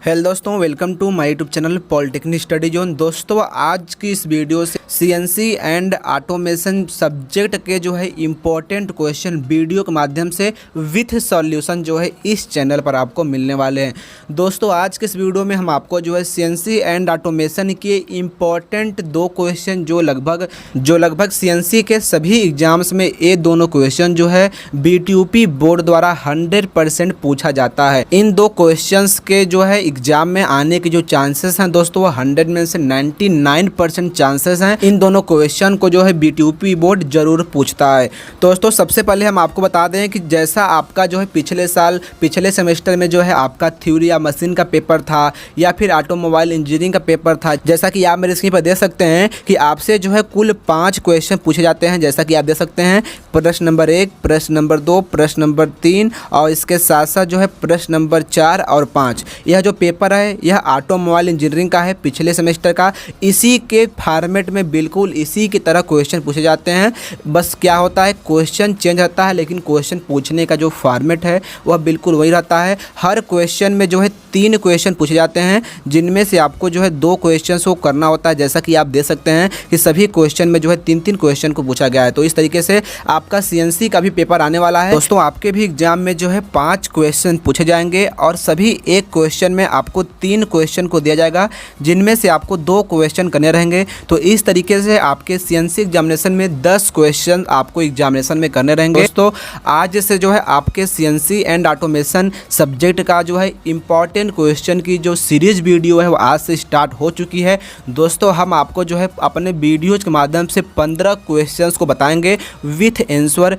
Hello दोस्तों, welcome to my YouTube channel polytechnic study zone. दोस्तों, आज की इस वीडियो से सीएनसी एंड ऑटोमेशन सब्जेक्ट के जो है इम्पोर्टेंट क्वेश्चन वीडियो के माध्यम से विथ सॉल्यूशन जो है इस चैनल पर आपको मिलने वाले हैं। दोस्तों, आज के इस वीडियो में हम आपको जो है सीएनसी एंड ऑटोमेशन के इम्पोर्टेंट दो क्वेश्चन जो लगभग सीएनसी के सभी एग्जाम्स में ये दोनों क्वेश्चन जो है बीटीयूपी बोर्ड द्वारा 100% पूछा जाता है। इन दो क्वेश्चंस के जो है एग्जाम में आने के जो चांसेस हैं दोस्तों, वो 100 में से 99% चांसेस हैं। इन दोनों क्वेश्चन को जो है बीटीयूपी बोर्ड जरूर पूछता है। दोस्तों, सबसे पहले हम आपको बता दें कि जैसा आपका जो है पिछले सेमेस्टर में जो है आपका थ्योरी या मशीन का पेपर था या फिर ऑटोमोबाइल इंजीनियरिंग का पेपर था, जैसा कि आप मेरे स्क्रीन पर देख सकते हैं कि आपसे जो है कुल 5 क्वेश्चन पूछे जाते हैं। जैसा कि आप देख सकते हैं, प्रश्न नंबर 1, प्रश्न नंबर 2, प्रश्न नंबर 3 और इसके साथ साथ जो है प्रश्न नंबर 4 और 5। यह जो पेपर है यह ऑटोमोबाइल इंजीनियरिंग का है, पिछले सेमेस्टर का। इसी के फॉर्मेट में बिल्कुल इसी की तरह क्वेश्चन पूछे जाते हैं। बस क्या होता है, क्वेश्चन चेंज होता है, लेकिन क्वेश्चन पूछने का जो फॉर्मेट है वह बिल्कुल वही रहता है। हर क्वेश्चन में जो है 3 क्वेश्चन पूछे जाते हैं, जिनमें से आपको जो है 2 क्वेश्चन को करना होता है। जैसा कि आप देख सकते हैं कि सभी क्वेश्चन में जो है 3-3 क्वेश्चन को पूछा गया है। तो इस तरीके से आपका सीएनसी का भी पेपर आने वाला है। दोस्तों, आपके भी एग्जाम में जो है 5 क्वेश्चन पूछे जाएंगे और सभी एक क्वेश्चन में आपको 3 क्वेश्चन को दिया जाएगा, जिनमें से आपको 2 क्वेश्चन करने रहेंगे। तो इस तरीके से आपके सीएनसी एग्जामिनेशन में 10 क्वेश्चन आपको एग्जामिनेशन में करने रहेंगे। दोस्तों, आज से जो है आपके सीएनसी एंड ऑटोमेशन सब्जेक्ट का जो है इम्पॉर्टेंट क्वेश्चन की जो सीरीज वीडियो है वो आज से स्टार्ट हो चुकी है। दोस्तों, हम आपको जो है अपने वीडियोज के माध्यम से 15 क्वेश्चंस को बताएंगे विथ आंसर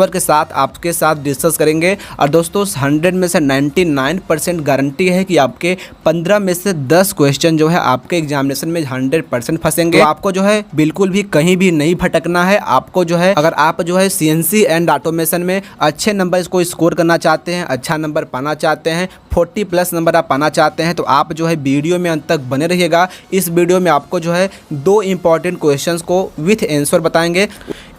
के साथ आपके साथ डिस्कस करेंगे। और दोस्तों, 100 में से 99% गारंटी है कि आपके 15 में से 10 क्वेश्चन जो है आपके एग्जामिनेशन में 100% फंसेंगे। तो आपको जो है बिल्कुल भी कहीं भी नहीं भटकना है। आपको जो है, अगर आप जो है सीएनसी एंड ऑटोमेशन में अच्छे नंबर को स्कोर करना चाहते हैं, अच्छा नंबर पाना चाहते हैं, 40+ नंबर आप पाना चाहते हैं, तो आप जो है वीडियो में अंत तक बने रहिएगा। इस वीडियो में आपको जो है 2 इंपॉर्टेंट क्वेश्चंस को विथ आंसर बताएंगे।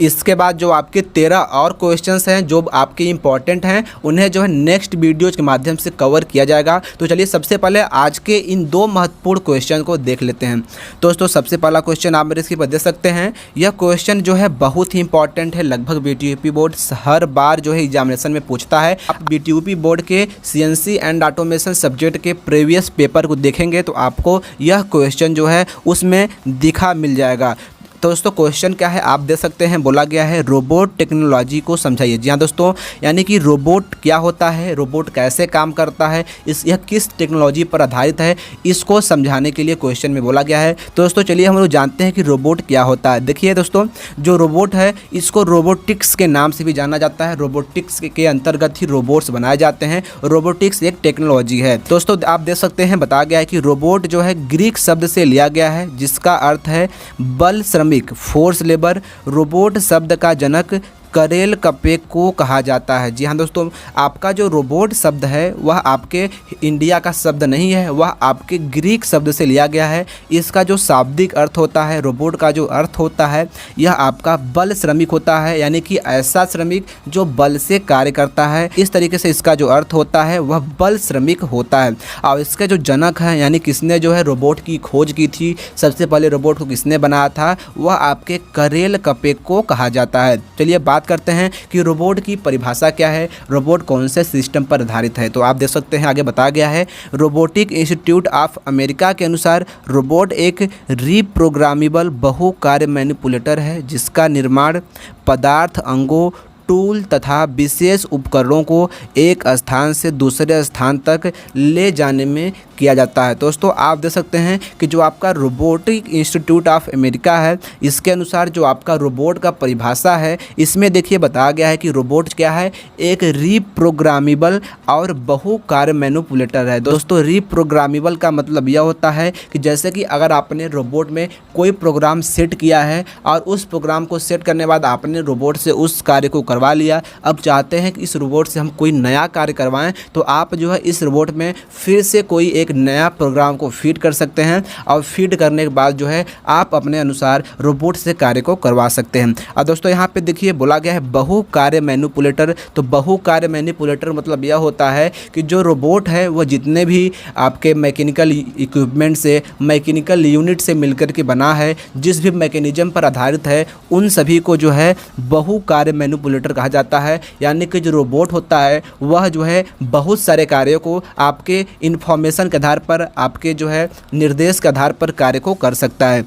इसके बाद जो आपके 13 और क्वेश्चंस हैं जो आपके इंपॉर्टेंट हैं, उन्हें जो है नेक्स्ट वीडियोज के माध्यम से कवर किया जाएगा। तो चलिए सबसे पहले आज के इन 2 महत्वपूर्ण क्वेश्चन को देख लेते हैं। दोस्तों, सबसे पहला क्वेश्चन आप मेरे स्क्रीन पर देख सकते हैं। यह क्वेश्चन जो है बहुत ही इंपॉर्टेंट है, लगभग बीटीयूपी बोर्ड हर बार जो है एग्जामिनेशन में पूछता है। आप बीटीयूपी बोर्ड के सीएनसी एंड ऑटोमेशन सब्जेक्ट के प्रीवियस पेपर को देखेंगे तो आपको यह क्वेश्चन जो है उसमें दिखा मिल जाएगा। तो दोस्तों, क्वेश्चन क्या है आप देख सकते हैं, बोला गया है रोबोट टेक्नोलॉजी को समझाइए। जी हाँ दोस्तों, यानी कि रोबोट क्या होता है, रोबोट कैसे काम करता है, यह किस टेक्नोलॉजी पर आधारित है, इसको समझाने के लिए क्वेश्चन में बोला गया है। तो दोस्तों, चलिए हम लोग जानते हैं कि रोबोट क्या होता है। देखिए दोस्तों, जो रोबोट है इसको रोबोटिक्स के नाम से भी जाना जाता है। रोबोटिक्स के अंतर्गत ही रोबोट्स बनाए जाते हैं। रोबोटिक्स एक टेक्नोलॉजी है। दोस्तों, आप देख सकते हैं, बताया गया है कि रोबोट जो है ग्रीक शब्द से लिया गया है, जिसका अर्थ है बल श्रमिक, फोर्स लेबर। रोबोट शब्द का जनक करेल कपेको कहा जाता है। जी हाँ दोस्तों, आपका जो रोबोट शब्द है वह आपके इंडिया का शब्द नहीं है, वह आपके ग्रीक शब्द से लिया गया है। इसका जो शाब्दिक अर्थ होता है, रोबोट का जो अर्थ होता है, यह आपका बल श्रमिक होता है, यानी कि ऐसा श्रमिक जो बल से कार्य करता है। इस तरीके से इसका जो अर्थ होता है वह बल श्रमिक होता है। और इसका जो जनक है, यानी किसने जो है रोबोट की खोज की थी, सबसे पहले रोबोट को किसने बनाया था, वह आपके करेल कपेको कहा जाता है। चलिए बात करते हैं कि रोबोट की परिभाषा क्या है, रोबोट कौन से सिस्टम पर आधारित है। तो आप देख सकते हैं, आगे बताया गया है, रोबोटिक इंस्टीट्यूट ऑफ अमेरिका के अनुसार रोबोट एक रीप्रोग्रामेबल बहुकार्य मैनिपुलेटर है, जिसका निर्माण पदार्थ, अंगों, टूल तथा विशेष उपकरणों को एक स्थान से दूसरे स्थान तक ले जाने में किया जाता है। दोस्तों, आप देख सकते हैं कि जो आपका रोबोटिक इंस्टीट्यूट ऑफ अमेरिका है, इसके अनुसार जो आपका रोबोट का परिभाषा है, इसमें देखिए बताया गया है कि रोबोट क्या है, एक रीप्रोग्रामेबल और बहुकार्य मैनिपुलेटर है। दोस्तों, रीप्रोग्रामेबल का मतलब यह होता है कि जैसे कि अगर आपने रोबोट में कोई प्रोग्राम सेट किया है और उस प्रोग्राम को सेट करने के बाद आपने रोबोट से उस कार्य को करवा लिया, अब चाहते हैं कि इस रोबोट से हम कोई नया कार्य करवाएं, तो आप जो है इस रोबोट में फिर से कोई एक नया प्रोग्राम को फीड कर सकते हैं और फीड करने के बाद जो है आप अपने अनुसार रोबोट से कार्य को करवा सकते हैं। और दोस्तों यहाँ पे देखिए बोला गया है बहु कार्य मैनिपुलेटर। तो बहु कार्य मैनिपुलेटर मतलब यह होता है कि जो रोबोट है वह जितने भी आपके मैकेनिकल इक्विपमेंट से, मैकेनिकल यूनिट से मिलकर के बना है, जिस भी मैकेनिज्म पर आधारित है, उन सभी को जो है बहु कार्य मैनिपुलेटर कहा जाता है। यानी कि जो रोबोट होता है वह जो है बहुत सारे कार्यों को आपके इन्फॉर्मेशन के आधार पर, आपके जो है निर्देश के आधार पर कार्य को कर सकता है।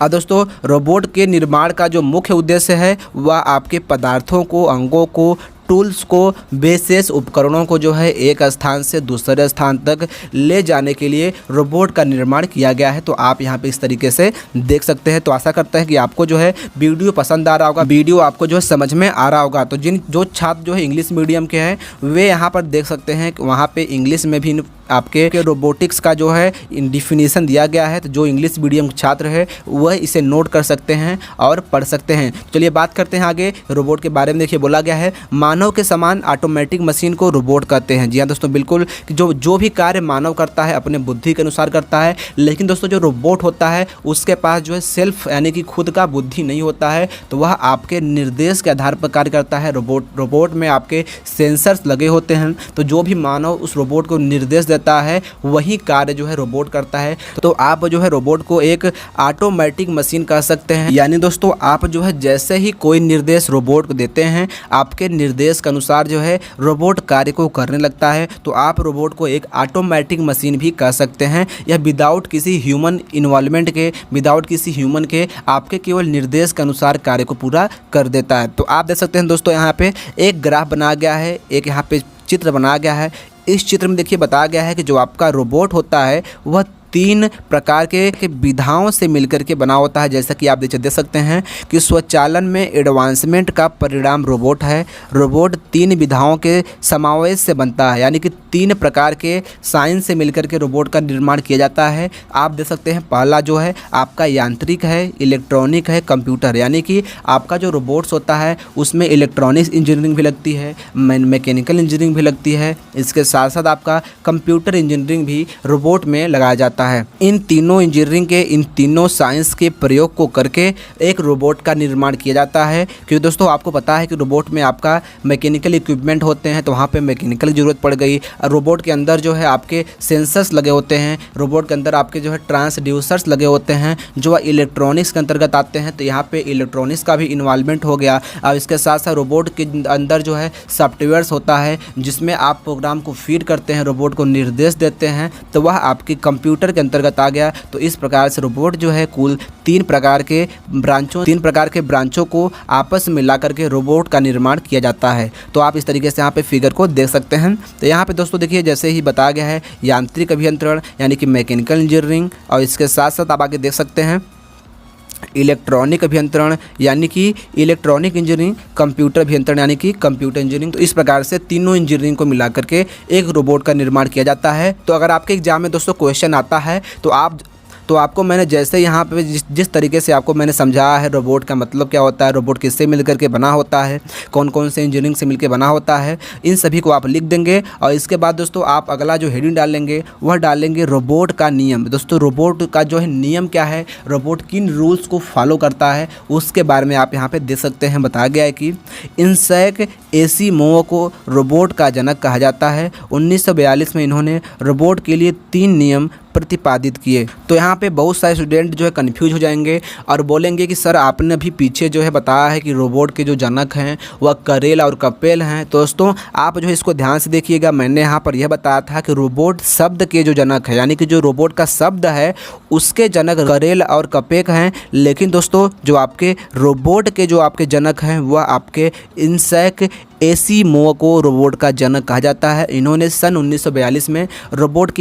और दोस्तों रोबोट के निर्माण का जो मुख्य उद्देश्य है वह आपके पदार्थों को, अंगों को, टूल्स को, विशेष उपकरणों को जो है एक स्थान से दूसरे स्थान तक ले जाने के लिए रोबोट का निर्माण किया गया है। तो आप यहाँ पे इस तरीके से देख सकते हैं। तो आशा करते हैं कि आपको जो है वीडियो पसंद आ रहा होगा, वीडियो आपको जो है समझ में आ रहा होगा। तो जो छात्र जो है इंग्लिश मीडियम के हैं वे यहाँ पर देख सकते हैं कि वहाँ पे इंग्लिश में भी आपके रोबोटिक्स का जो है डिफिनीसन दिया गया है। तो जो इंग्लिश मीडियम छात्र है वह इसे नोट कर सकते हैं और पढ़ सकते हैं। चलिए बात करते हैं आगे रोबोट के बारे में। देखिए बोला गया है मानव के समान ऑटोमेटिक मशीन को रोबोट कहते हैं। जी हाँ दोस्तों, बिल्कुल जो भी कार्य मानव करता है अपने बुद्धि के अनुसार करता है, लेकिन दोस्तों जो रोबोट होता है उसके पास जो है सेल्फ यानी कि खुद का बुद्धि नहीं होता है, तो वह आपके निर्देश के आधार पर कार्य करता है। रोबोट में आपके सेंसर्स लगे होते हैं, तो जो भी मानव उस रोबोट को निर्देश देता है वही कार्य जो है रोबोट करता है। तो आप जो है रोबोट को एक ऑटोमेटिक मशीन कह सकते हैं। यानी दोस्तों आप जो है जैसे ही कोई निर्देश रोबोट को देते हैं, आपके निर्देश के अनुसार जो है रोबोट कार्य को करने लगता है। तो आप रोबोट को एक ऑटोमेटिक मशीन भी कह सकते हैं। यह विदाउट किसी ह्यूमन इन्वॉल्वमेंट के, विदाउट किसी ह्यूमन के आपके केवल निर्देश के अनुसार कार्य को पूरा कर देता है। तो आप देख सकते हैं दोस्तों यहाँ पे एक ग्राफ बनाया गया है, एक यहाँ पे चित्र बनाया गया है। इस चित्र में देखिए बताया गया है कि जो आपका रोबोट होता है वह 3 प्रकार के विधाओं से मिलकर के बना होता है। जैसा कि आप देख सकते हैं कि स्वचालन में एडवांसमेंट का परिणाम रोबोट है। रोबोट 3 विधाओं के समावेश से बनता है, यानी कि 3 प्रकार के साइंस से मिलकर के रोबोट का निर्माण किया जाता है। आप देख सकते हैं पहला जो है आपका यांत्रिक है, इलेक्ट्रॉनिक है, कंप्यूटर। यानी कि आपका जो रोबोट्स होता है उसमें इलेक्ट्रॉनिक्स इंजीनियरिंग भी लगती है, मैकेनिकल इंजीनियरिंग भी लगती है, इसके साथ साथ आपका कंप्यूटर इंजीनियरिंग भी रोबोट में लगाया जाता है। इन तीनों इंजीनियरिंग के, इन तीनों साइंस के प्रयोग को करके एक रोबोट का निर्माण किया जाता है। क्योंकि दोस्तों आपको पता है कि रोबोट में आपका मैकेनिकल इक्विपमेंट होते हैं, तो वहाँ पे मैकेनिकल की ज़रूरत पड़ गई। रोबोट के अंदर जो है आपके सेंसर्स लगे होते हैं, रोबोट के अंदर आपके जो है ट्रांसड्यूसर्स लगे होते हैं जो इलेक्ट्रॉनिक्स के अंतर्गत आते हैं। तो यहाँ पे इलेक्ट्रॉनिक्स का भी इन्वॉल्वमेंट हो गया। और इसके साथ साथ रोबोट के अंदर जो है सॉफ्टवेयर्स होता है जिसमें आप प्रोग्राम को फीड करते हैं, रोबोट को निर्देश देते हैं, तो वह आपकी कंप्यूटर के अंतर्गत आ गया। तो इस प्रकार से रोबोट जो है कुल 3 प्रकार के ब्रांचों को आपस में मिला करके रोबोट का निर्माण किया जाता है। तो आप इस तरीके से यहाँ पे फिगर को देख सकते हैं। तो यहाँ पे दोस्तों देखिए जैसे ही बताया गया है यांत्रिक अभियंत्रण यानी कि मैकेनिकल इंजीनियरिंग, और इसके साथ साथ आप आगे देख सकते हैं इलेक्ट्रॉनिक अभियंत्रण यानी कि इलेक्ट्रॉनिक इंजीनियरिंग, कंप्यूटर अभियंत्रण यानी कि कंप्यूटर इंजीनियरिंग। तो इस प्रकार से तीनों इंजीनियरिंग को मिला करके एक रोबोट का निर्माण किया जाता है। तो अगर आपके एग्जाम में दोस्तों क्वेश्चन आता है तो आपको मैंने जैसे यहाँ पे जिस तरीके से आपको मैंने समझाया है रोबोट का मतलब क्या होता है, रोबोट किससे मिलकर के बना होता है, कौन कौन से इंजीनियरिंग से मिलकर बना होता है, इन सभी को आप लिख देंगे। और इसके बाद दोस्तों आप अगला जो हेडिंग डालेंगे वह डालेंगे रोबोट का नियम। दोस्तों रोबोट का जो है नियम क्या है, रोबोट किन रूल्स को फॉलो करता है, उसके बारे में आप यहाँ पर देख सकते हैं। बताया गया है कि इनसैक एसिमोव को रोबोट का जनक कहा जाता है। 1942 में इन्होंने रोबोट के लिए 3 नियम प्रतिपादित किए। तो यहाँ पे बहुत सारे स्टूडेंट जो है कंफ्यूज हो जाएंगे और बोलेंगे कि सर आपने अभी पीछे जो है बताया है कि रोबोट के जो जनक हैं वह करेल और कपेल हैं। तो दोस्तों आप जो है इसको ध्यान से देखिएगा। मैंने यहाँ पर यह बताया था कि रोबोट शब्द के जो जनक है यानी कि जो रोबोट का शब्द है उसके जनक करेल और कपेल हैं, लेकिन दोस्तों जो आपके रोबोट के जो आपके जनक हैं वह आपके इनसैक एसिमोव को रोबोट का जनक कहा जाता है। इन्होंने सन 1942 में रोबोट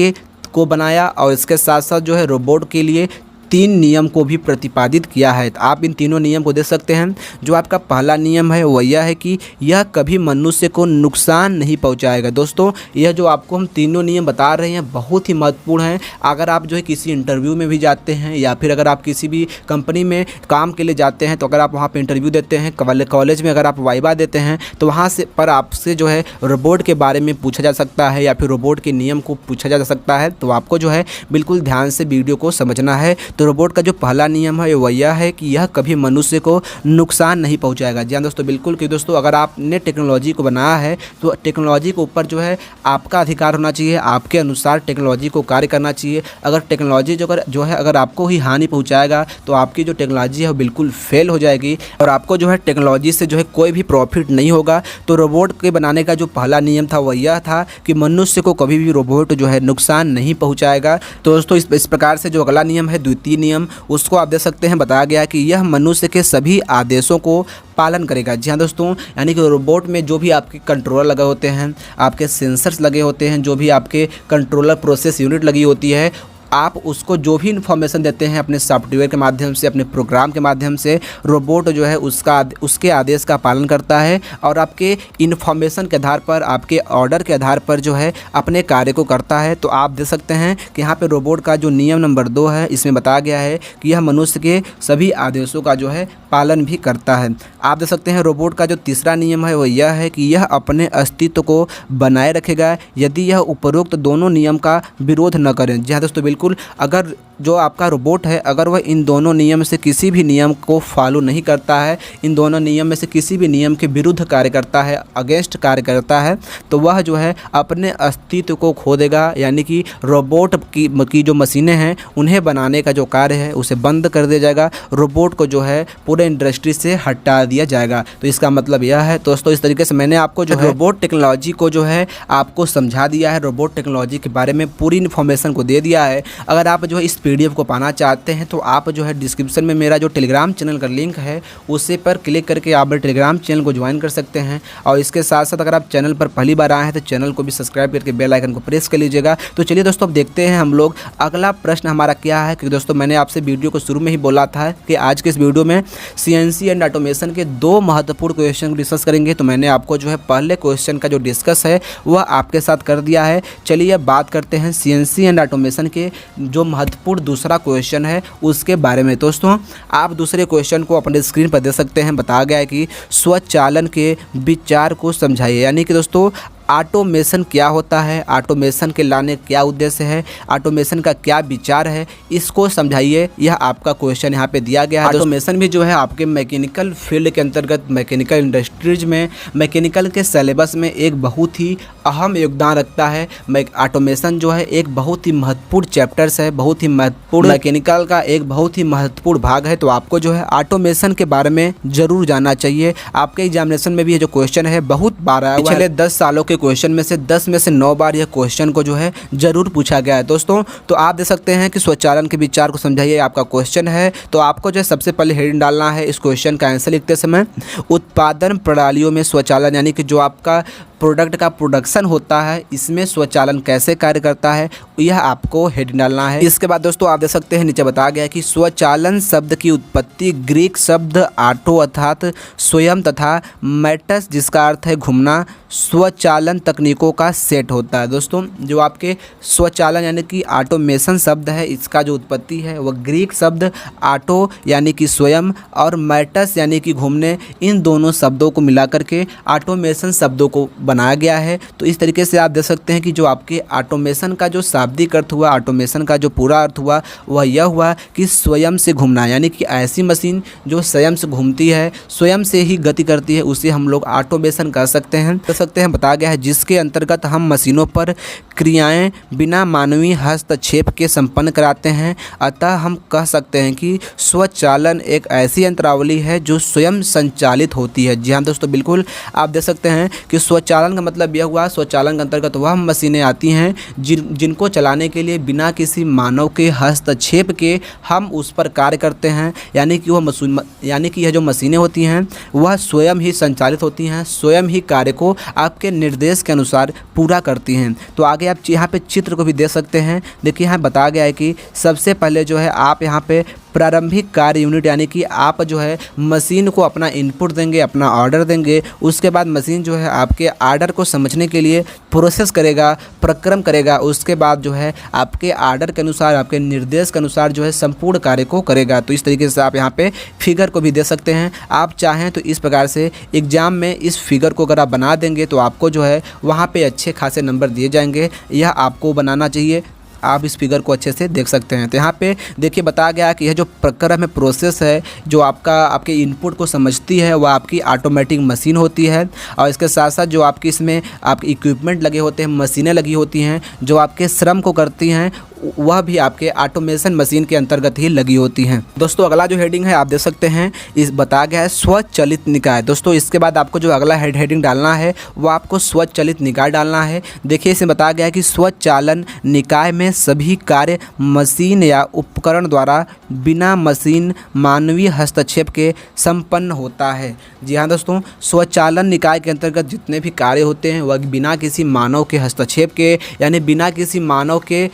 को बनाया और इसके साथ साथ जो है रोबोट के लिए 3 नियम को भी प्रतिपादित किया है। तो आप इन तीनों नियम को देख सकते हैं। जो आपका पहला नियम है वह यह है कि यह कभी मनुष्य को नुकसान नहीं पहुंचाएगा। दोस्तों यह जो आपको हम तीनों नियम बता रहे हैं बहुत ही महत्वपूर्ण है। अगर आप जो है किसी इंटरव्यू में भी जाते हैं या फिर अगर आप किसी भी कंपनी में काम के लिए जाते हैं, तो अगर आप वहाँ पे इंटरव्यू देते हैं, कॉलेज में अगर आप वाइवा देते हैं, तो वहाँ से पर आपसे जो है रोबोट के बारे में पूछा जा सकता है या फिर रोबोट के नियम को पूछा जा सकता है। तो आपको जो है बिल्कुल ध्यान से वीडियो को समझना है। तो रोबोट का जो पहला नियम है वह यह है कि यह कभी मनुष्य को नुकसान नहीं पहुंचाएगा। जी हाँ दोस्तों, बिल्कुल कि दोस्तों अगर आपने टेक्नोलॉजी को बनाया है तो टेक्नोलॉजी के ऊपर जो है आपका अधिकार होना चाहिए, आपके अनुसार टेक्नोलॉजी को कार्य करना चाहिए। अगर टेक्नोलॉजी जो है अगर आपको ही हानि पहुंचाएगा तो आपकी जो टेक्नोलॉजी है वो बिल्कुल फेल हो जाएगी और आपको जो है टेक्नोलॉजी से जो है कोई भी प्रॉफिट नहीं होगा। तो रोबोट के बनाने का जो पहला नियम था वह यह था कि मनुष्य को कभी भी रोबोट जो है नुकसान नहीं पहुंचाएगा। तो दोस्तों इस प्रकार से जो अगला नियम है, द्वितीय नियम, उसको आप देख सकते हैं। बताया गया कि यह मनुष्य के सभी आदेशों को पालन करेगा। जी हाँ दोस्तों, यानी कि रोबोट में जो भी आपके कंट्रोलर लगे होते हैं, आपके सेंसर्स लगे होते हैं, जो भी आपके कंट्रोलर प्रोसेस यूनिट लगी होती है, आप उसको जो भी इन्फॉर्मेशन देते हैं अपने सॉफ्टवेयर के माध्यम से, अपने प्रोग्राम के माध्यम से, रोबोट जो है उसके आदेश का पालन करता है और आपके इन्फॉर्मेशन के आधार पर, आपके ऑर्डर के आधार पर जो है अपने कार्य को करता है। तो आप देख सकते हैं कि यहाँ पे रोबोट का जो नियम नंबर 2 है, इसमें बताया गया है कि यह मनुष्य के सभी आदेशों का जो है पालन भी करता है। आप देख सकते हैं रोबोट का जो तीसरा नियम है वह यह है कि यह अपने अस्तित्व को बनाए रखेगा यदि यह उपरोक्त दोनों नियम का विरोध न करें। जी हाँ दोस्तों, बिल्कुल अगर जो आपका रोबोट है अगर वह इन दोनों नियम से किसी भी नियम को फॉलो नहीं करता है, इन दोनों नियम में से किसी भी नियम के विरुद्ध कार्य करता है, अगेंस्ट कार्य करता है, तो वह जो है अपने अस्तित्व को खो देगा। यानी कि रोबोट की जो मशीनें हैं उन्हें बनाने का जो कार्य है उसे बंद कर दिया जाएगा, रोबोट को जो है पूरे इंडस्ट्री से हटा दिया जाएगा। तो इसका मतलब यह है दोस्तों, इस तरीके से मैंने आपको जो है रोबोट टेक्नोलॉजी को जो है आपको समझा दिया है, रोबोट टेक्नोलॉजी के बारे में पूरी इन्फॉर्मेशन को दे दिया है। अगर आप जो है इस पीडीएफ को पाना चाहते हैं तो आप जो है डिस्क्रिप्शन में मेरा जो टेलीग्राम चैनल का लिंक है उसे पर क्लिक करके आप टेलीग्राम चैनल को ज्वाइन कर सकते हैं। और इसके साथ साथ अगर आप चैनल पर पहली बार आए हैं तो चैनल को भी सब्सक्राइब करके बेल आइकन को प्रेस कर लीजिएगा। तो चलिए दोस्तों अब देखते हैं हम लोग अगला प्रश्न हमारा क्या है। क्योंकि दोस्तों मैंने आपसे वीडियो को शुरू में ही बोला था कि आज के इस वीडियो में सीएनसी एंड ऑटोमेशन के 2 महत्वपूर्ण क्वेश्चन को डिस्कस करेंगे। तो मैंने आपको जो है पहले क्वेश्चन का जो डिस्कस है वह आपके साथ कर दिया है। चलिए अब बात करते हैं सीएनसी एंड ऑटोमेशन के जो महत्वपूर्ण दूसरा क्वेश्चन है उसके बारे में। दोस्तों आप दूसरे क्वेश्चन को अपने स्क्रीन पर देख सकते हैं। बताया गया है कि स्वचालन के विचार को समझाइए। यानी कि दोस्तों ऑटोमेशन क्या होता है, ऑटोमेशन के लाने क्या उद्देश्य है, ऑटोमेशन का क्या विचार है, इसको समझाइए। यह आपका क्वेश्चन यहाँ पे दिया गया है। ऑटोमेशन भी जो है आपके मैकेनिकल फील्ड के अंतर्गत, मैकेनिकल इंडस्ट्रीज में, मैकेनिकल के सिलेबस में एक बहुत ही अहम योगदान रखता है। ऑटोमेशन जो है एक बहुत ही महत्वपूर्ण चैप्टर्स है, बहुत ही महत्वपूर्ण मैकेनिकल का एक बहुत ही महत्वपूर्ण भाग है। तो आपको जो है ऑटोमेशन के बारे में ज़रूर जानना चाहिए। आपके एग्जामिनेशन में भी ये जो क्वेश्चन है बहुत बार आया, पिछले 10 सालों के क्वेश्चन में से 10 में से 9 बार यह क्वेश्चन को जो है जरूर पूछा गया है। दोस्तों तो आप देख सकते हैं कि स्वचालन के विचार को समझाइए आपका क्वेश्चन है। तो आपको जो है सबसे पहले हेडिंग डालना है इस क्वेश्चन का आंसर लिखते समय, उत्पादन प्रणालियों में स्वचालन, यानी कि जो आपका प्रोडक्ट का प्रोडक्शन होता है इसमें स्वचालन कैसे कार्य करता है, यह आपको हेडिंग डालना है। इसके बाद दोस्तों आप देख सकते हैं नीचे बताया गया है कि स्वचालन शब्द की उत्पत्ति ग्रीक शब्द आटो अर्थात स्वयं तथा मैटस जिसका अर्थ है घूमना, स्वचालन तकनीकों का सेट होता है। दोस्तों जो आपके स्वचालन यानी कि ऑटोमेशन शब्द है इसका जो उत्पत्ति है वह ग्रीक शब्द आटो यानी कि स्वयं और मैटस यानी कि घूमने, इन दोनों शब्दों को मिलाकर के ऑटोमेशन शब्दों को बनाया गया है। तो इस तरीके से आप देख सकते हैं कि जो आपके ऑटोमेशन का जो शाब्दिक अर्थ हुआ, ऑटोमेशन का जो पूरा अर्थ हुआ वह यह हुआ कि स्वयं से घूमना, यानी कि ऐसी मशीन जो स्वयं से घूमती है, स्वयं से ही गति करती है, उसे हम लोग ऑटोमेशन कह सकते हैं। बताया गया है जिसके अंतर्गत हम मशीनों पर क्रियाएं बिना मानवीय हस्तक्षेप के संपन्न कराते हैं। अतः हम कह सकते हैं कि स्वचालन एक ऐसी यंत्रावली है जो स्वयं संचालित होती है। जी हाँ दोस्तों, बिल्कुल आप देख सकते हैं कि स्वचालन स्वचालन का मतलब यह हुआ, स्वचालन के अंतर्गत वह मशीनें आती हैं जिनको चलाने के लिए बिना किसी मानव के हस्तक्षेप के हम उस पर कार्य करते हैं। यानी कि यह जो मशीनें होती हैं वह स्वयं ही संचालित होती हैं, स्वयं ही कार्य को आपके निर्देश के अनुसार पूरा करती हैं। तो आगे आप यहाँ पे चित्र को भी देख सकते हैं। देखिए यहाँ बताया गया है कि सबसे पहले जो है आप यहाँ पे प्रारंभिक कार्य यूनिट, यानी कि आप जो है मशीन को अपना इनपुट देंगे, अपना ऑर्डर देंगे। उसके बाद मशीन जो है आपके ऑर्डर को समझने के लिए प्रोसेस करेगा, प्रक्रम करेगा। उसके बाद जो है आपके ऑर्डर के अनुसार, आपके निर्देश के अनुसार जो है संपूर्ण कार्य को करेगा। तो इस तरीके से आप यहाँ पे फिगर को भी दे सकते हैं। आप चाहें तो इस प्रकार से एग्ज़ाम में इस फिगर को अगर आप बना देंगे तो आपको जो है वहाँ पे अच्छे खासे नंबर दिए जाएंगे। यह आपको बनाना चाहिए। आप इस फिगर को अच्छे से देख सकते हैं। तो यहाँ पे देखिए बताया गया कि यह जो प्रक्रम है, प्रोसेस है, जो आपके इनपुट को समझती है वह आपकी ऑटोमेटिक मशीन होती है। और इसके साथ साथ जो आपकी इसमें आपके इक्विपमेंट लगे होते हैं, मशीनें लगी होती हैं जो आपके श्रम को करती हैं, वह भी आपके ऑटोमेशन मशीन के अंतर्गत ही लगी होती हैं। दोस्तों अगला जो हेडिंग है आप देख सकते हैं, इस बताया गया है स्वचालित निकाय। दोस्तों इसके बाद आपको जो अगला हेडिंग डालना है वो आपको स्वचालित निकाय डालना है। देखिए इसमें बताया गया है कि स्वचालन निकाय में सभी कार्य मशीन या उपकरण द्वारा बिना मशीन मानवीय हस्तक्षेप के संपन्न होता है। जी हाँ दोस्तों, स्वचालन निकाय के अंतर्गत जितने भी कार्य होते हैं वह बिना किसी मानव के हस्तक्षेप के, यानी बिना किसी मानव के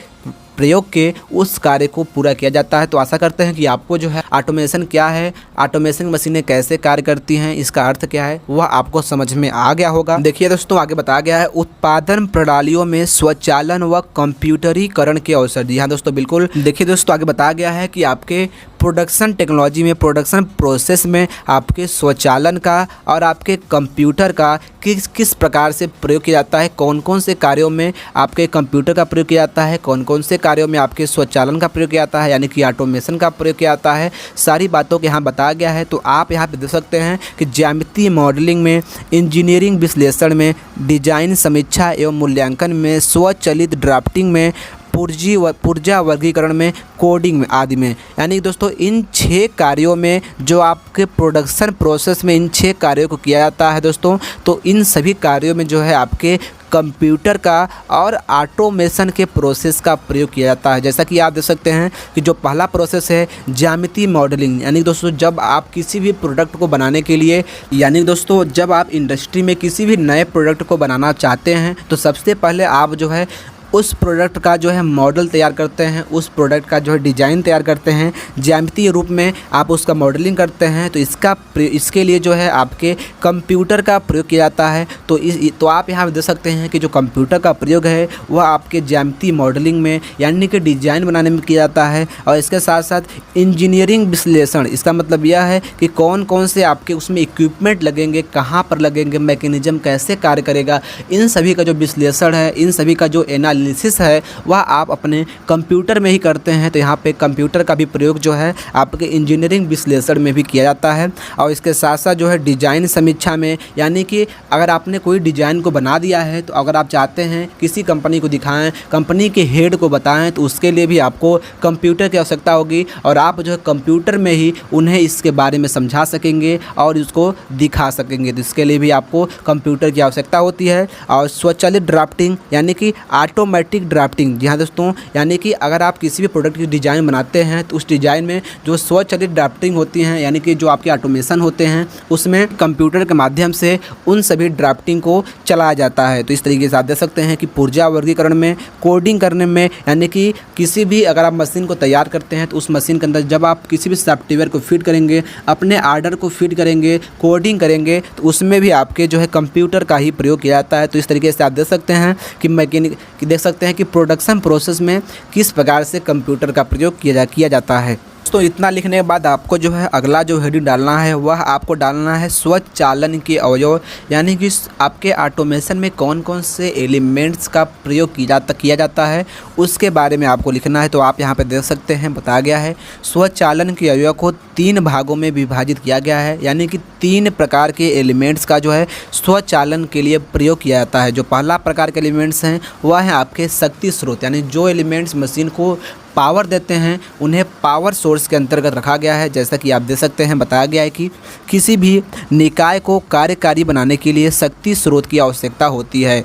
प्रयोग के उस कार्य को पूरा किया जाता है। तो आशा करते हैं कि आपको जो है ऑटोमेशन क्या है, ऑटोमेशन मशीनें कैसे कार्य करती हैं, इसका अर्थ क्या है, वह आपको समझ में आ गया होगा। देखिए दोस्तों आगे बताया गया है उत्पादन प्रणालियों में स्वचालन व कंप्यूटरीकरण के अवसर। जी हाँ दोस्तों बिल्कुल। देखिए दोस्तों आगे बताया गया है कि आपके प्रोडक्शन टेक्नोलॉजी में, प्रोडक्शन प्रोसेस में आपके स्वचालन का और आपके कंप्यूटर का किस प्रकार से प्रयोग किया जाता है, कौन कौन से कार्यों में आपके कंप्यूटर का प्रयोग किया जाता है, कौन कौन से कार्यों में आपके स्वचालन का प्रयोग किया जाता है, यानी कि ऑटोमेशन का प्रयोग किया जाता है, सारी बातों को यहाँ बताया गया है। तो आप यहाँ पे देख सकते हैं कि ज्यामितीय मॉडलिंग में, इंजीनियरिंग विश्लेषण में, डिजाइन समीक्षा एवं मूल्यांकन में, स्वचालित ड्राफ्टिंग में, पुर्जा वर्गीकरण में, कोडिंग में आदि में, यानी दोस्तों इन 6 कार्यों में जो आपके प्रोडक्शन प्रोसेस में इन 6 कार्यों को किया जाता है दोस्तों। तो इन सभी कार्यों में जो है आपके कंप्यूटर का और ऑटोमेशन के प्रोसेस का प्रयोग किया जाता है। जैसा कि आप देख सकते हैं कि जो पहला प्रोसेस है ज्यामितीय मॉडलिंग, यानी दोस्तों जब आप किसी भी प्रोडक्ट को बनाने के लिए, यानी दोस्तों जब आप इंडस्ट्री में किसी भी नए प्रोडक्ट को बनाना चाहते हैं तो सबसे पहले आप जो है उस प्रोडक्ट का जो है मॉडल तैयार करते हैं, उस प्रोडक्ट का जो है डिज़ाइन तैयार करते हैं, ज्यामितीय रूप में आप उसका मॉडलिंग करते हैं। तो इसके लिए जो है आपके कंप्यूटर का प्रयोग किया जाता है। तो आप यहाँ देख सकते हैं कि जो कंप्यूटर का प्रयोग है वह आपके ज्यामितीय मॉडलिंग में, यानी कि डिज़ाइन बनाने में किया जाता है। और इसके साथ साथ इंजीनियरिंग विश्लेषण, इसका मतलब यह है कि कौन कौन से आपके उसमें इक्विपमेंट लगेंगे, कहाँ पर लगेंगे, मैकेनिज्म कैसे कार्य करेगा, इन सभी का जो विश्लेषण है, इन सभी का जो एनालिसिस है वह आप अपने कंप्यूटर में ही करते हैं। तो यहाँ पे कंप्यूटर का भी प्रयोग जो है आपके इंजीनियरिंग विश्लेषण में भी किया जाता है। और इसके साथ साथ जो है डिज़ाइन समीक्षा में, यानी कि अगर आपने कोई डिज़ाइन को बना दिया है तो अगर आप चाहते हैं किसी कंपनी को दिखाएं, कंपनी के हेड को बताएं, तो उसके लिए भी आपको कंप्यूटर की आवश्यकता होगी और आप जो है कंप्यूटर में ही उन्हें इसके बारे में समझा सकेंगे और उसको दिखा सकेंगे। तो इसके लिए भी आपको कंप्यूटर की आवश्यकता होती है। और स्वचालित ड्राफ्टिंग, यानी कि ऑटोमेटिक ड्राफ्टिंग। जी हाँ दोस्तों, यानी कि अगर आप किसी भी प्रोडक्ट की डिज़ाइन बनाते हैं तो उस डिज़ाइन में जो स्वचालित ड्राफ्टिंग होती हैं, यानी कि जो आपके ऑटोमेशन होते हैं, उसमें कंप्यूटर के माध्यम से उन सभी ड्राफ्टिंग को चलाया जाता है। तो इस तरीके से आप देख सकते हैं कि पुर्जा वर्गीकरण में, कोडिंग करने में, यानी कि किसी भी अगर आप मशीन को तैयार करते हैं तो उस मशीन के अंदर जब आप किसी भी सॉफ्टवेयर को फिट करेंगे, अपने ऑर्डर को फिट करेंगे, कोडिंग करेंगे, तो उसमें भी आपके जो है कंप्यूटर का ही प्रयोग किया जाता है। तो इस तरीके से आप देख सकते हैं कि देख सकते हैं कि प्रोडक्शन प्रोसेस में किस प्रकार से कंप्यूटर का प्रयोग किया जाता है। तो इतना लिखने के बाद आपको जो है अगला जो हेडिंग डालना है वह आपको डालना है स्वचालन के अवयव, यानी कि आपके ऑटोमेशन में कौन कौन से एलिमेंट्स का प्रयोग किया जाता है उसके बारे में आपको लिखना है। तो आप यहाँ पे देख सकते हैं बताया गया है स्वचालन के अवयव को तीन भागों में विभाजित किया गया है, यानी कि तीन प्रकार के एलिमेंट्स का जो है स्वचालन के लिए प्रयोग किया जाता है। जो पहला प्रकार के एलिमेंट्स हैं वह है आपके शक्ति स्रोत, यानी जो एलिमेंट्स मशीन को पावर देते हैं उन्हें पावर सोर्स के अंतर्गत रखा गया है। जैसा कि आप देख सकते हैं, बताया गया है कि किसी भी निकाय को कार्यकारी बनाने के लिए शक्ति स्रोत की आवश्यकता होती है।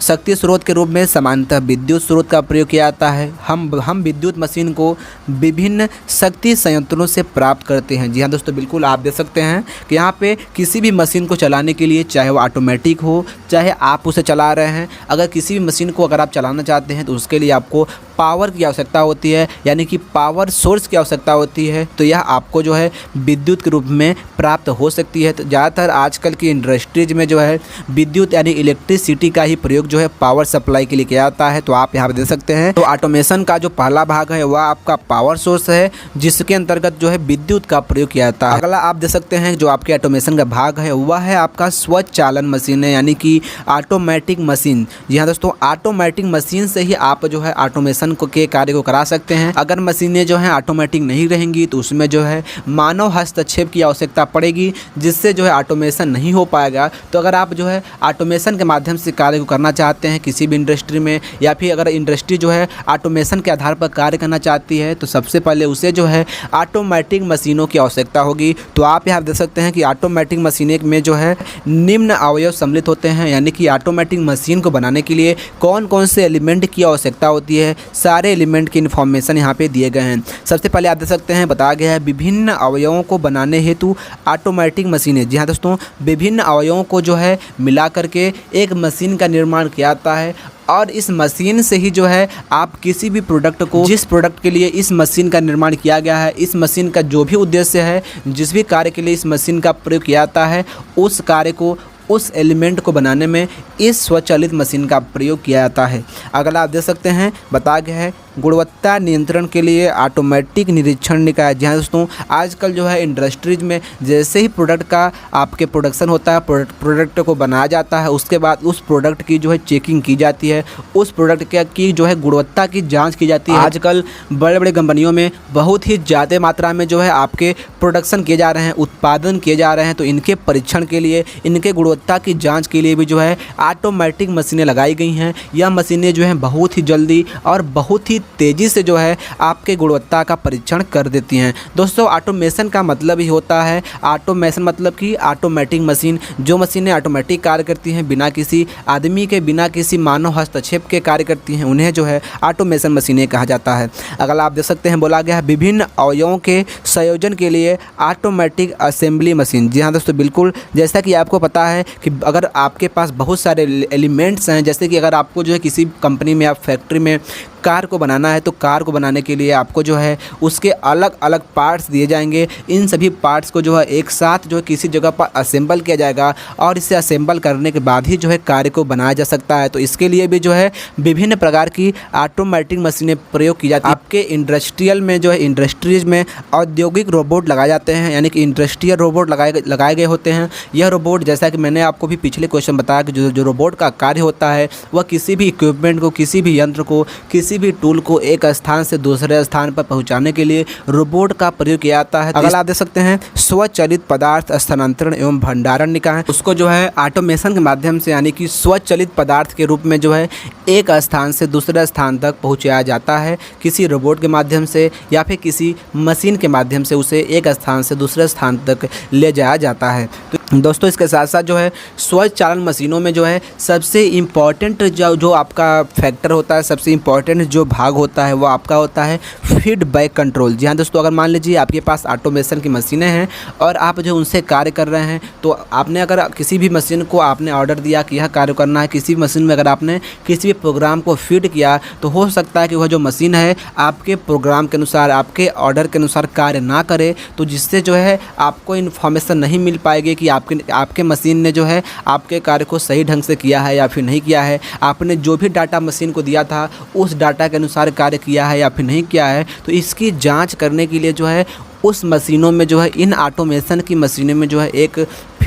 शक्ति स्रोत के रूप में सामान्यतः विद्युत स्रोत का प्रयोग किया जाता है। हम विद्युत मशीन को विभिन्न शक्ति संयंत्रों से प्राप्त करते हैं। जी हाँ दोस्तों, बिल्कुल आप देख सकते हैं कि यहाँ पे किसी भी मशीन को चलाने के लिए, चाहे वो ऑटोमेटिक हो चाहे आप उसे चला रहे हैं, अगर किसी भी मशीन को अगर आप चलाना चाहते हैं तो उसके लिए आपको पावर की आवश्यकता होती है, यानी कि पावर सोर्स की आवश्यकता होती है। तो यह आपको जो है विद्युत के रूप में प्राप्त हो सकती है। तो ज़्यादातर आजकल की इंडस्ट्रीज में जो है विद्युत यानी इलेक्ट्रिसिटी का ही प्रयोग जो है पावर सप्लाई के लिए किया जाता है। तो आप यहाँ पर देख सकते हैं, तो ऑटोमेशन का जो पहला भाग है वह आपका पावर सोर्स है, जिसके अंतर्गत जो है विद्युत का प्रयोग किया जाता है। अगला आप देख सकते हैं जो आपके ऑटोमेशन का भाग है वह है आपका स्वचालन मशीन है, यानी कि ऑटोमेटिक मशीन। जी हाँ दोस्तों, ऑटोमेटिक मशीन से ही आप जो है ऑटोमेशन के कार्य को करा सकते हैं। अगर मशीनें जो हैं ऑटोमेटिक नहीं रहेंगी तो उसमें जो है मानव हस्तक्षेप की आवश्यकता पड़ेगी, जिससे जो है ऑटोमेशन नहीं हो पाएगा। तो अगर आप जो है ऑटोमेशन के माध्यम से कार्य को करना चाहते हैं किसी भी इंडस्ट्री में, या फिर अगर इंडस्ट्री जो है ऑटोमेशन के आधार पर कार्य करना चाहती है, तो सबसे पहले उसे जो है ऑटोमेटिक मशीनों की आवश्यकता होगी। तो आप यहाँ देख सकते हैं कि ऑटोमेटिक मशीनें में जो है निम्न अवयव सम्मिलित होते हैं, यानी कि ऑटोमेटिक मशीन को बनाने के लिए कौन कौन से एलिमेंट की आवश्यकता होती है, सारे एलिमेंट की इन्फॉर्मेशन यहाँ पे दिए गए हैं। सबसे पहले आप देख सकते हैं, बताया गया है विभिन्न अवयवों को बनाने हेतु ऑटोमेटिक मशीनें। जी हाँ दोस्तों, विभिन्न अवयवों को जो है मिला करके एक मशीन का निर्माण किया जाता है, और इस मशीन से ही जो है आप किसी भी प्रोडक्ट को, जिस प्रोडक्ट के लिए इस मशीन का निर्माण किया गया है, इस मशीन का जो भी उद्देश्य है, जिस भी कार्य के लिए इस मशीन का प्रयोग किया जाता है, उस कार्य को, उस एलिमेंट को बनाने में इस स्वचालित मशीन का प्रयोग किया जाता है। अगला आप देख सकते हैं, बताया गया है गुणवत्ता नियंत्रण के लिए ऑटोमेटिक निरीक्षण निकाय। जी हाँ दोस्तों, आजकल जो है इंडस्ट्रीज में जैसे ही प्रोडक्ट का आपके प्रोडक्शन होता है, प्रोडक्ट को बनाया जाता है, उसके बाद उस प्रोडक्ट की जो है चेकिंग की जाती है, उस प्रोडक्ट की जो है गुणवत्ता की जांच की जाती है। आजकल बड़े बड़े कंपनियों में बहुत ही ज़्यादा मात्रा में जो है आपके प्रोडक्शन किए जा रहे हैं, उत्पादन किए जा रहे हैं। तो इनके परीक्षण के लिए, इनके गुणवत्ता की जाँच के लिए भी जो है ऑटोमेटिक मशीनें लगाई गई हैं। यह मशीनें जो हैं बहुत ही जल्दी और बहुत ही तेज़ी से जो है आपके गुणवत्ता का परीक्षण कर देती हैं। दोस्तों, ऑटोमेशन का मतलब ही होता है, ऑटोमेशन मतलब कि ऑटोमेटिक मशीन, जो मशीनें ऑटोमेटिक कार्य करती हैं, बिना किसी आदमी के, बिना किसी मानव हस्तक्षेप के कार्य करती हैं, उन्हें जो है ऑटोमेशन मशीनें कहा जाता है। अगर आप देख सकते हैं, बोला गया है विभिन्न अवयवों के संयोजन के लिए ऑटोमेटिक असेंबली मशीन। जी हाँ दोस्तों, बिल्कुल जैसा कि आपको पता है कि अगर आपके पास बहुत सारे एलिमेंट्स हैं, जैसे कि अगर आपको जो है किसी कंपनी में या फैक्ट्री में कार को बनाना है, तो कार को बनाने के लिए आपको जो है उसके अलग अलग पार्ट्स दिए जाएंगे। इन सभी पार्ट्स को जो है एक साथ जो है किसी जगह पर असेंबल किया जाएगा, और इसे असेंबल करने के बाद ही जो है कार्य को बनाया जा सकता है। तो इसके लिए भी जो है विभिन्न प्रकार की ऑटोमेटिक मशीनें प्रयोग की जाती है। आपके इंडस्ट्रियल में जो है, इंडस्ट्रीज में औद्योगिक रोबोट लगाए जाते हैं, यानी कि इंडस्ट्रियल रोबोट लगाए गए होते हैं। यह रोबोट, जैसा कि मैंने आपको भी पिछले क्वेश्चन बताया कि जो रोबोट का कार्य होता है वह किसी भी इक्विपमेंट को, किसी भी यंत्र को, किसी भी टूल को एक स्थान से दूसरे स्थान पर पहुंचाने के लिए रोबोट का प्रयोग किया जाता है। अगर आप देख सकते हैं, स्वचालित पदार्थ स्थानांतरण एवं भंडारण निकाय, उसको जो है ऑटोमेशन के माध्यम से, यानी कि स्वचालित पदार्थ के रूप में जो है एक स्थान से दूसरे स्थान तक पहुंचाया जाता है, किसी रोबोट के माध्यम से या फिर किसी मशीन के माध्यम से उसे एक स्थान से दूसरे स्थान तक ले जाया जाता है। तो दोस्तों, इसके साथ साथ जो है स्वचालन मशीनों में जो है सबसे इम्पॉर्टेंट जो आपका फैक्टर होता है, सबसे इम्पॉर्टेंट जो भाग होता है वो आपका होता है फीडबैक कंट्रोल। जी हाँ दोस्तों, अगर मान लीजिए आपके पास ऑटोमेशन की मशीनें हैं और आप जो उनसे कार्य कर रहे हैं, तो आपने अगर किसी भी मशीन को आपने ऑर्डर दिया कि यह कार्य करना है, किसी भी मशीन में अगर आपने किसी भी प्रोग्राम को फीड किया, तो हो सकता है कि वह जो मशीन है आपके प्रोग्राम के अनुसार, आपके ऑर्डर के अनुसार कार्य ना करे, तो जिससे जो है आपको इन्फॉर्मेशन नहीं मिल पाएगी कि आपके मशीन ने जो है आपके कार्य को सही ढंग से किया है या फिर नहीं किया है। आपने जो भी डाटा मशीन को दिया था उस डाटा के अनुसार कार्य किया है या फिर नहीं किया है। तो इसकी जांच करने के लिए जो है उस मशीनों में जो है, इन ऑटोमेशन की मशीनों में जो है एक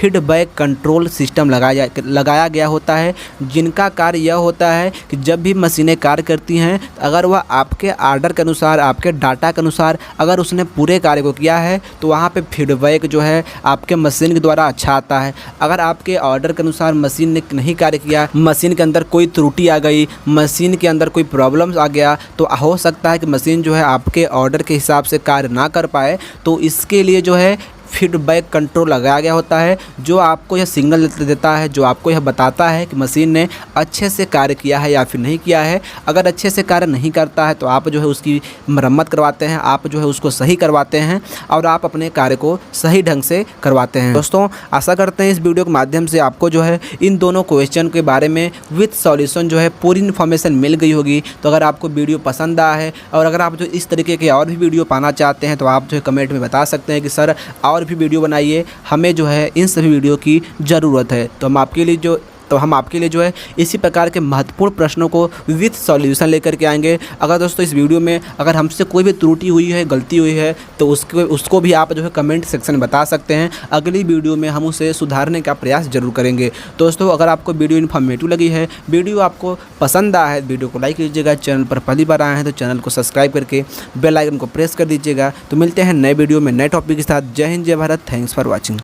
फीडबैक कंट्रोल सिस्टम लगाया गया होता है, जिनका कार्य यह होता है कि जब भी मशीनें कार्य करती हैं, अगर वह आपके आर्डर के अनुसार, आपके डाटा के अनुसार अगर उसने पूरे कार्य को किया है तो वहाँ पे फीडबैक जो है आपके मशीन के द्वारा अच्छा आता है। अगर आपके ऑर्डर के अनुसार मशीन ने नहीं कार्य किया, मशीन के अंदर कोई त्रुटि आ गई, मशीन के अंदर कोई प्रॉब्लम्स आ गया, तो हो सकता है कि मशीन जो है आपके ऑर्डर के हिसाब से कार्य ना कर पाए। तो इसके लिए जो है फीडबैक कंट्रोल लगाया गया होता है, जो आपको यह सिग्नल देता है, जो आपको यह बताता है कि मशीन ने अच्छे से कार्य किया है या फिर नहीं किया है। अगर अच्छे से कार्य नहीं करता है तो आप जो है उसकी मरम्मत करवाते हैं, आप जो है उसको सही करवाते हैं और आप अपने कार्य को सही ढंग से करवाते हैं। दोस्तों, आशा करते हैं इस वीडियो के माध्यम से आपको जो है इन दोनों क्वेश्चन के बारे में विथ सॉल्यूशन जो है पूरी इन्फॉर्मेशन मिल गई होगी। तो अगर आपको वीडियो पसंद आया है और अगर आप जो इस तरीके के और भी वीडियो पाना चाहते हैं तो आप जो है कमेंट में बता सकते हैं कि सर और भी वीडियो बनाइए, हमें जो है इन सभी वीडियो की ज़रूरत है। तो हम आपके लिए जो है इसी प्रकार के महत्वपूर्ण प्रश्नों को विथ सॉल्यूशन लेकर के आएंगे। अगर दोस्तों इस वीडियो में अगर हमसे कोई भी त्रुटि हुई है, गलती हुई है, तो उसको भी आप जो है कमेंट सेक्शन में बता सकते हैं। अगली वीडियो में हम उसे सुधारने का प्रयास जरूर करेंगे। दोस्तों, अगर आपको वीडियो इन्फॉर्मेटिव लगी है, वीडियो आपको पसंद आया है, वीडियो को लाइक कीजिएगा। चैनल पर पहली बार आए हैं तो चैनल को सब्सक्राइब करके बेल आइकन को प्रेस कर दीजिएगा। तो मिलते हैं नए वीडियो में नए टॉपिक के साथ। जय हिंद, जय भारत। Thanks for watching.